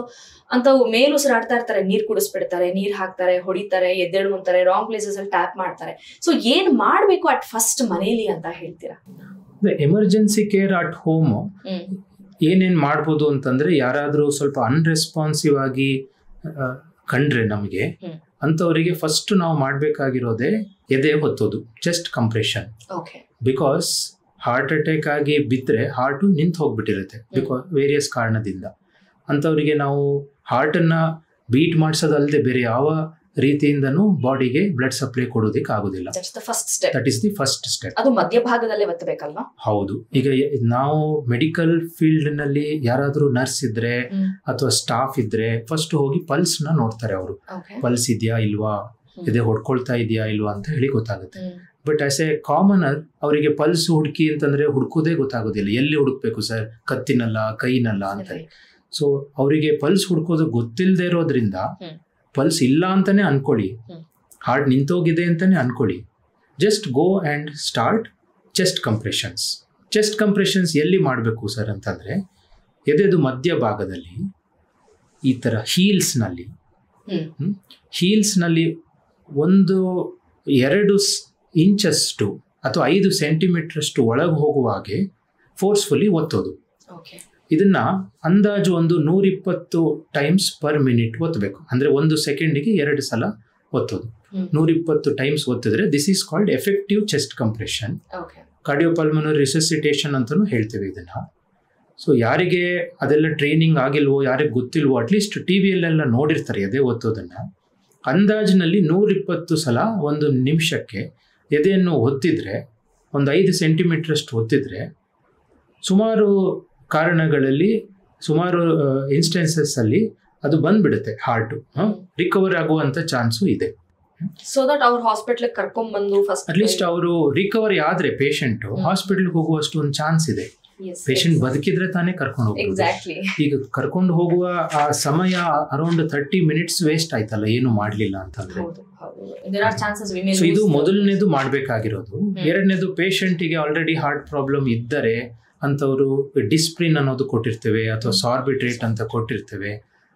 ಅಂತ ಮೇಲ್ ಉಸಿರಾಡ್ತಾ ಇರ್ತಾರೆ, ನೀರ್ ಕುಡಿಸ್ಬಿಡ್ತಾರೆ, ನೀರ್ ಹಾಕ್ತಾರೆ, ಹೊಡಿತಾರೆ, ಎದ್ದೇಳು ಅಂತಾರೆ, ರಾಂಗ್ ಪ್ಲೇಸಸ್ ಅಲ್ಲಿ ಟ್ಯಾಪ್ ಮಾಡ್ತಾರೆ. ಸೊ ಏನ್ ಮಾಡ್ಬೇಕು ಅಟ್ ಫಸ್ಟ್ ಮನೆಯಲ್ಲಿ ಅಂತ ಹೇಳ್ತೀರಾ? ಎಮರ್ಜೆನ್ಸಿ ಕೇರ್ ಅಟ್ ಹೋಮ್ ಏನೇನ್ ಮಾಡ್ಬೋದು ಅಂತಂದ್ರೆ, ಯಾರಾದ್ರೂ ಸ್ವಲ್ಪ ಅನ್ರೆಸ್ಪಾನ್ಸಿವ್ ಆಗಿ ಕಂಡ್ರೆ ನಮಗೆ ಅಂಥವರಿಗೆ ಫಸ್ಟ್ ನಾವು ಮಾಡಬೇಕಾಗಿರೋದೇ ಎದೆ ಹೊತ್ತೋದು, chest compression. Because heart attack ಆಗಿ ಬಿದ್ದರೆ ಹಾರ್ಟು ನಿಂತು ಹೋಗ್ಬಿಟ್ಟಿರುತ್ತೆ ಬಿಕಾಸ್ ವೇರಿಯಸ್ ಕಾರಣದಿಂದ. ಅಂಥವರಿಗೆ ನಾವು ಹಾರ್ಟನ್ನು ಬೀಟ್ ಮಾಡಿಸೋದಲ್ಲದೆ ಬೇರೆ ಯಾವ ರೀತಿಯಿಂದನೂ ಬಾಡಿಗೆ ಬ್ಲಡ್ ಸಪ್ಲೈ ಕೊಡೋದಕ್ಕೆ ಆಗೋದಿಲ್ಲ. That is the first step. ಅದು ಮಧ್ಯಭಾಗದಲ್ಲೇ ಒತ್ತಬೇಕಲ್ವಾ? ಹೌದು. ಈಗ ನಾವು ಮೆಡಿಕಲ್ ಫೀಲ್ಡ್ ನಲ್ಲಿ ಯಾರಾದ್ರೂ ನರ್ಸ್ ಇದ್ರೆ ಅಥವಾ ಸ್ಟಾಫ್ ಇದ್ರೆ ಫಸ್ಟ್ ಹೋಗಿ ಪಲ್ಸ್ ನ ನೋಡ್ತಾರೆ. ಅವರು ಪಲ್ಸ್ ಇದೆಯಾ ಇಲ್ವಾ, ಎದೆ ಹೊಡ್ಕೊಳ್ತಾ ಇದೆಯಾ ಇಲ್ವಾ ಅಂತ ಹೇಳಿ ಗೊತ್ತಾಗುತ್ತೆ. ಬಟ್ ಆಸ್ ಎ ಕಾಮನರ್ ಅವರಿಗೆ ಪಲ್ಸ್ ಹುಡುಕಿ ಅಂತಂದ್ರೆ ಹುಡುಕೋದೇ ಗೊತ್ತಾಗೋದಿಲ್ಲ. ಎಲ್ಲಿ ಹುಡುಕ್ಬೇಕು ಸರ್, ಕತ್ತಿನಲ್ಲ ಕೈನಲ್ಲ ಅಂತ. ಸೊ ಅವರಿಗೆ ಪಲ್ಸ್ ಹುಡುಕೋದು ಗೊತ್ತಿಲ್ಲದೆ ಇರೋದ್ರಿಂದ ಪಲ್ಸ್ ಇಲ್ಲ ಅಂತಾನೆ ಅನ್ಕೊಳ್ಳಿ, ಹಾರ್ಟ್ ನಿಂತೋಗಿದೆ ಅಂತಾನೆ ಅನ್ಕೊಳ್ಳಿ, just go and start chest compressions. Chest compressions ಎಲ್ಲಿ ಮಾಡಬೇಕು ಸರ್ ಅಂತಂದರೆ, ಎದೆದು ಮಧ್ಯ ಭಾಗದಲ್ಲಿ ಈ ಥರ ಹೀಲ್ಸ್ನಲ್ಲಿ 1-2 ಇಂಚಷ್ಟು ಅಥವಾ 5 ಸೆಂಟಿಮೀಟರಷ್ಟು ಒಳಗೆ ಹೋಗುವ ಹಾಗೆ ಫೋರ್ಸ್ಫುಲಿ ಒತ್ತೋದು. ಇದನ್ನ ಅಂದಾಜು 120 ಟೈಮ್ಸ್ ಪರ್ ಮಿನಿಟ್ ಒತ್ತಬೇಕು. ಅಂದರೆ 1 ಸೆಕೆಂಡಿಗೆ 2 ಸಲ ಒತ್ತೋದು. 120 ಟೈಮ್ಸ್ ಒತ್ತಿದ್ರೆ this is called effective chest compression. Cardiopulmonary resuscitation ಅಂತಲೂ ಹೇಳ್ತೇವೆ ಇದನ್ನು. ಸೊ ಯಾರಿಗೆ ಅದೆಲ್ಲ ಟ್ರೈನಿಂಗ್ ಆಗಿಲ್ವೋ, ಯಾರಿಗೆ ಗೊತ್ತಿಲ್ವೋ, ಅಟ್ಲೀಸ್ಟ್ ಟಿ ವಿಯಲ್ಲೆಲ್ಲ ನೋಡಿರ್ತಾರೆ ಎದೆ ಒತ್ತೋದನ್ನು. ಅಂದಾಜಿನಲ್ಲಿ 120 ಸಲ ಒಂದು ನಿಮಿಷಕ್ಕೆ ಎದೆಯನ್ನು ಒತ್ತಿದ್ರೆ, ಒಂದು 5 ಸೆಂಟಿಮೀಟ್ರಷ್ಟು ಒತ್ತಿದ್ರೆ, ಸುಮಾರು ಕಾರಣಗಳಲ್ಲಿ, ಸುಮಾರು ಇನ್ಸ್ಟೆನ್ಸಸ್ಸಲ್ಲಿ ಅದು ಬಂದ್ಬಿಡುತ್ತೆ, ಹಾರ್ಟು ರಿಕವರ್ ಆಗುವಂಥ ಚಾನ್ಸು ಇದೆ. ಸೊ ದಟ್ ಅವ್ರು ಹಾಸ್ಪಿಟ್ಲಿಗೆ ಕರ್ಕೊಂಡ್ಬಂದು ಫಸ್ಟ್ ಅಟ್ಲೀಸ್ಟ್ ಅವರು ರಿಕವರಿ ಆದರೆ ಪೇಷಂಟು ಹಾಸ್ಪಿಟ್ಲಿಗೆ ಹೋಗುವಷ್ಟು ಒಂದು ಚಾನ್ಸ್ ಇದೆ. ಪೇಷಂಟ್ ಬದುಕಿದ್ರೆ ತಾನೇ ಕರ್ಕೊಂಡು ಹೋಗ್ಬೋದು. ಈಗ ಕರ್ಕೊಂಡು ಹೋಗುವ ಆ ಸಮಯ ಅರೌಂಡ್ 30 minutes ವೇಸ್ಟ್ ಆಯ್ತಲ್ಲ, ಏನು ಮಾಡ್ಲಿಲ್ಲ ಅಂತಂದ್ರೆ. ಸೊ ಇದು ಮೊದಲನೇದು ಮಾಡ್ಬೇಕಾಗಿರೋದು. ಎರಡನೇದು, ಪೇಷಂಟಿಗೆ ಆಲ್ರೆಡಿ ಹಾರ್ಟ್ ಪ್ರಾಬ್ಲಮ್ ಇದ್ದರೆ ಅಂಥವರು ಡಿಸ್ಪ್ರಿನ್ ಅನ್ನೋದು ಕೊಟ್ಟಿರ್ತೇವೆ, ಅಥವಾ ಸಾರ್ಬಿಟ್ರೇಟ್ ಅಂತ ಕೊಟ್ಟಿರ್ತೇವೆ.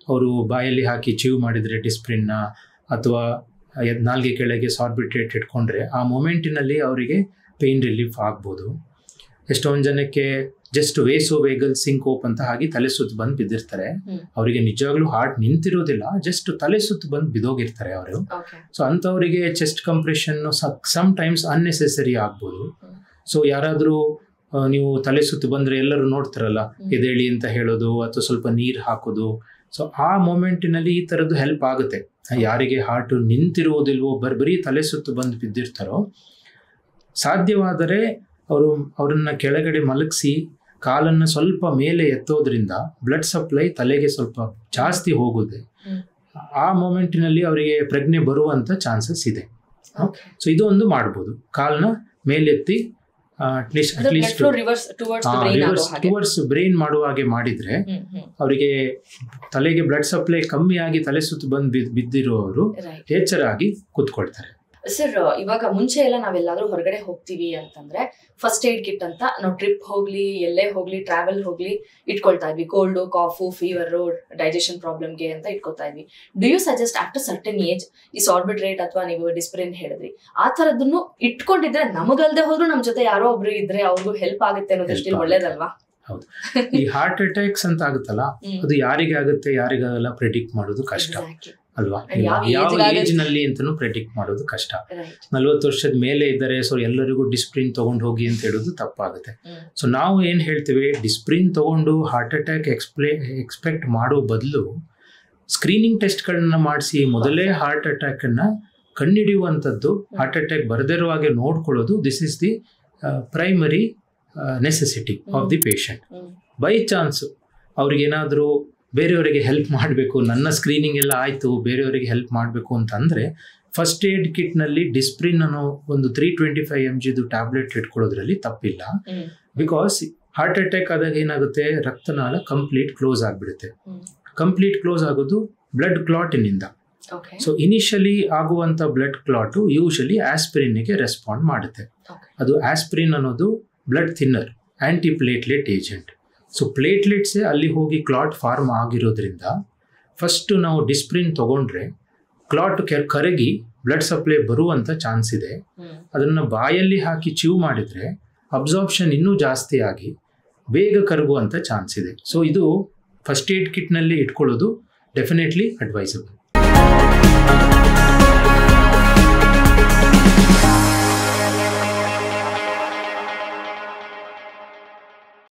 ಅವರು ಬಾಯಲ್ಲಿ ಹಾಕಿ ಚೀವ್ ಮಾಡಿದರೆ ಡಿಸ್ಪ್ರಿನ್ನ, ಅಥವಾ ನಾಲ್ಗೆ ಕೆಳಗೆ ಸಾರ್ಬಿಟ್ರೇಟ್ ಇಟ್ಕೊಂಡ್ರೆ ಆ ಮೊಮೆಂಟಿನಲ್ಲಿ ಅವರಿಗೆ ಪೇಯ್ನ್ ರಿಲೀಫ್ ಆಗ್ಬೋದು. ಎಷ್ಟೊಂದು ಜನಕ್ಕೆ ಜಸ್ಟ್ ವೇಸೋವೇಗಲ್ ಸಿಂಕೋಪ್ ಅಂತ ಹಾಗೆ ತಲೆ ಸುತ್ತು ಬಂದು ಬಿದ್ದಿರ್ತಾರೆ. ಅವರಿಗೆ ನಿಜವಾಗ್ಲೂ ಹಾರ್ಟ್ ನಿಂತಿರೋದಿಲ್ಲ, ಜಸ್ಟ್ ತಲೆ ಸುತ್ತು ಬಂದು ಬಿದ್ದೋಗಿರ್ತಾರೆ ಅವರು. ಸೊ ಅಂಥವರಿಗೆ chest compression sometimes unnecessary ಆಗ್ಬೋದು. ಸೊ ಯಾರಾದರೂ ನೀವು ತಲೆ ಸುತ್ತು ಬಂದರೆ ಎಲ್ಲರೂ ನೋಡ್ತಾರಲ್ಲ, ಎದೇಳಿ ಅಂತ ಹೇಳೋದು ಅಥವಾ ಸ್ವಲ್ಪ ನೀರು ಹಾಕೋದು. ಸೊ ಆ ಮೊಮೆಂಟಿನಲ್ಲಿ ಈ ಥರದ್ದು ಹೆಲ್ಪ್ ಆಗುತ್ತೆ. ಯಾರಿಗೆ ಹಾರ್ಟು ನಿಂತಿರುವುದಿಲ್ವೋ, ಬರೀ ತಲೆ ಸುತ್ತು ಬಂದು ಬಿದ್ದಿರ್ತಾರೋ, ಸಾಧ್ಯವಾದರೆ ಅವರನ್ನು ಕೆಳಗಡೆ ಮಲಗಿಸಿ ಕಾಲನ್ನು ಸ್ವಲ್ಪ ಮೇಲೆ ಎತ್ತೋದ್ರಿಂದ ಬ್ಲಡ್ ಸಪ್ಲೈ ತಲೆಗೆ ಸ್ವಲ್ಪ ಜಾಸ್ತಿ ಹೋಗುತ್ತೆ. ಆ ಮೊಮೆಂಟಿನಲ್ಲಿ ಅವರಿಗೆ ಪ್ರಜ್ಞೆ ಬರುವಂಥ ಚಾನ್ಸಸ್ ಇದೆ. ಸೊ ಇದು ಒಂದು ಮಾಡ್ಬೋದು, ಕಾಲನ್ನ ಮೇಲೆತ್ತಿ ಅಟ್ಲೀಸ್ಟ್ ಟುವರ್ಡ್ಸ್ ಬ್ರೈನ್ ಮಾಡುವ ಹಾಗೆ ಮಾಡಿದ್ರೆ ಅವರಿಗೆ ತಲೆಗೆ ಬ್ಲಡ್ ಸಪ್ಲೈ ಕಮ್ಮಿ ಆಗಿ ತಲೆ ಸುತ್ತು ಬಂದು ಬಿದ್ದಿರುವವರು ಎಚ್ಚರಾಗಿ ಕೂತ್ಕೊಳ್ತಾರೆ. ಸರ್, ಇವಾಗ ಮುಂಚೆ ಎಲ್ಲ ನಾವೆಲ್ಲಾದ್ರೂ ಹೊರಗಡೆ ಹೋಗ್ತೀವಿ ಅಂತಂದ್ರೆ ಫಸ್ಟ್ ಏಡ್ ಕಿಟ್ ಅಂತ ನಾವು ಟ್ರಿಪ್ ಹೋಗ್ಲಿ, ಎಲ್ಲೇ ಹೋಗ್ಲಿ, ಟ್ರಾವೆಲ್ ಹೋಗ್ಲಿ ಇಟ್ಕೊಳ್ತಾ ಇದ್ವಿ. ಕೋಲ್ಡ್, ಕಾಫು, ಫೀವರ್, ಡೈಜೆಷನ್ ಪ್ರಾಬ್ಲಮ್ಗೆ ಅಂತ ಇಟ್ಕೊಳ್ತಾ ಇದ್ವಿ. Do you suggest after certain age ಈ ಸಾರ್ಬಿಟ್ರೇಟ್ ಅಥವಾ ನೀವು ಡಿಸ್ಪ್ರಿನ್ ಹೇಳಿದ್ರಿ, ಆ ತರದನ್ನು ಇಟ್ಕೊಂಡಿದ್ರೆ ನಮಗಲ್ದೆ ಹೋದ್ರು ನಮ್ ಜೊತೆ ಯಾರೋ ಒಬ್ರು ಇದ್ರೆ ಅವ್ರಿಗೂ ಹೆಲ್ಪ್ ಆಗುತ್ತೆ ಅನ್ನೋ ದೃಷ್ಟಿಯಲ್ಲಿ ಒಳ್ಳೇದಲ್ವಾ? ಹೌದು. ಈ ಹಾರ್ಟ್ ಅಟ್ಯಾಕ್ಸ್ ಅಂತ ಆಗುತ್ತಲ್ಲ, ಅದು ಯಾರಿಗೆ ಆಗುತ್ತೆ ಯಾರಿಗಾಗಲ್ಲ ಪ್ರೆಡಿಕ್ಟ್ ಮಾಡೋದು ಕಷ್ಟ ಅಲ್ವಾ? ಯಾವ ಏಜ್ ನಲ್ಲಿ ಅಂತಾನು ಪ್ರೆಡಿಕ್ಟ್ ಮಾಡೋದು ಕಷ್ಟ. 40 ವರ್ಷದ ಮೇಲೆ ಇದ್ದಾರೆ, ಸೊ ಎಲ್ಲರಿಗೂ ಡಿಸ್ಪ್ರಿನ್ ತಗೊಂಡು ಹೋಗಿ ಅಂತ ಹೇಳೋದು ತಪ್ಪಾಗುತ್ತೆ. ಸೊ ನಾವು ಏನ್ ಹೇಳ್ತೀವಿ, ಡಿಸ್ಪ್ರಿನ್ ತಗೊಂಡು ಹಾರ್ಟ್ ಅಟ್ಯಾಕ್ ಎಕ್ಸ್ಪೆಕ್ಟ್ ಮಾಡೋ ಬದಲು ಸ್ಕ್ರೀನಿಂಗ್ ಟೆಸ್ಟ್ಗಳನ್ನ ಮಾಡಿಸಿ ಮೊದಲೇ ಹಾರ್ಟ್ ಅಟ್ಯಾಕ್ ಅನ್ನ ಕಂಡುಹಿಡಿಯುವಂಥದ್ದು, ಹಾರ್ಟ್ ಅಟ್ಯಾಕ್ ಬರದಿರುವ ಹಾಗೆ ನೋಡ್ಕೊಳ್ಳೋದು, this is the primary necessity of the patient. By chance ಅವ್ರಿಗೇನಾದರೂ ಬೇರೆಯವರಿಗೆ ಹೆಲ್ಪ್ ಮಾಡಬೇಕು, ನನ್ನ ಸ್ಕ್ರೀನಿಂಗ್ ಎಲ್ಲ ಆಯಿತು, ಬೇರೆಯವರಿಗೆ ಹೆಲ್ಪ್ ಮಾಡಬೇಕು ಅಂತಂದರೆ ಫಸ್ಟ್ ಏಡ್ ಕಿಟ್ನಲ್ಲಿ ಡಿಸ್ಪ್ರಿನ್ ಅನ್ನೋ ಒಂದು 325 mg ಟ್ಯಾಬ್ಲೆಟ್ ಇಟ್ಕೊಳ್ಳೋದ್ರಲ್ಲಿ ತಪ್ಪಿಲ್ಲ. ಬಿಕಾಸ್ ಹಾರ್ಟ್ ಅಟ್ಯಾಕ್ ಆದಾಗ ಏನಾಗುತ್ತೆ, ರಕ್ತನಾಳ ಕಂಪ್ಲೀಟ್ ಕ್ಲೋಸ್ ಆಗಿಬಿಡುತ್ತೆ. ಕಂಪ್ಲೀಟ್ ಕ್ಲೋಸ್ ಆಗೋದು ಬ್ಲಡ್ ಕ್ಲಾಟಿನಿಂದ. ಸೊ ಇನಿಷಿಯಲಿ ಆಗುವಂಥ ಬ್ಲಡ್ ಕ್ಲಾಟು ಯೂಶಲಿ ಆಸ್ಪಿರಿನ್ಗೆ ರೆಸ್ಪಾಂಡ್ ಮಾಡುತ್ತೆ. ಅದು ಆಸ್ಪಿರಿನ್ ಅನ್ನೋದು blood thinner, anti platelet agent. So ಪ್ಲೇಟ್ಲೆಟ್ಸೇ ಅಲ್ಲಿ ಹೋಗಿ ಕ್ಲಾಟ್ ಫಾರ್ಮ್ ಆಗಿರೋದ್ರಿಂದ ಫಸ್ಟು ನಾವು ಡಿಸ್ಪ್ರಿನ್ ತಗೊಂಡ್ರೆ ಕ್ಲಾಟ್ ಕರಗಿ ಬ್ಲಡ್ ಸಪ್ಲೈ ಬರುವಂಥ ಚಾನ್ಸ್ ಇದೆ. ಅದನ್ನು ಬಾಯಲ್ಲಿ ಹಾಕಿ ಚೀವ್ ಮಾಡಿದರೆ ಅಬ್ಸಾರ್ಪ್ಷನ್ ಇನ್ನೂ ಜಾಸ್ತಿ ಆಗಿ ಬೇಗ ಕರಗುವಂಥ ಚಾನ್ಸ್ ಇದೆ. ಸೊ ಇದು ಫಸ್ಟ್ ಏಡ್ ಕಿಟ್ನಲ್ಲಿ ಇಟ್ಕೊಳ್ಳೋದು ಡೆಫಿನೆಟ್ಲಿ ಅಡ್ವೈಸಬಲ್.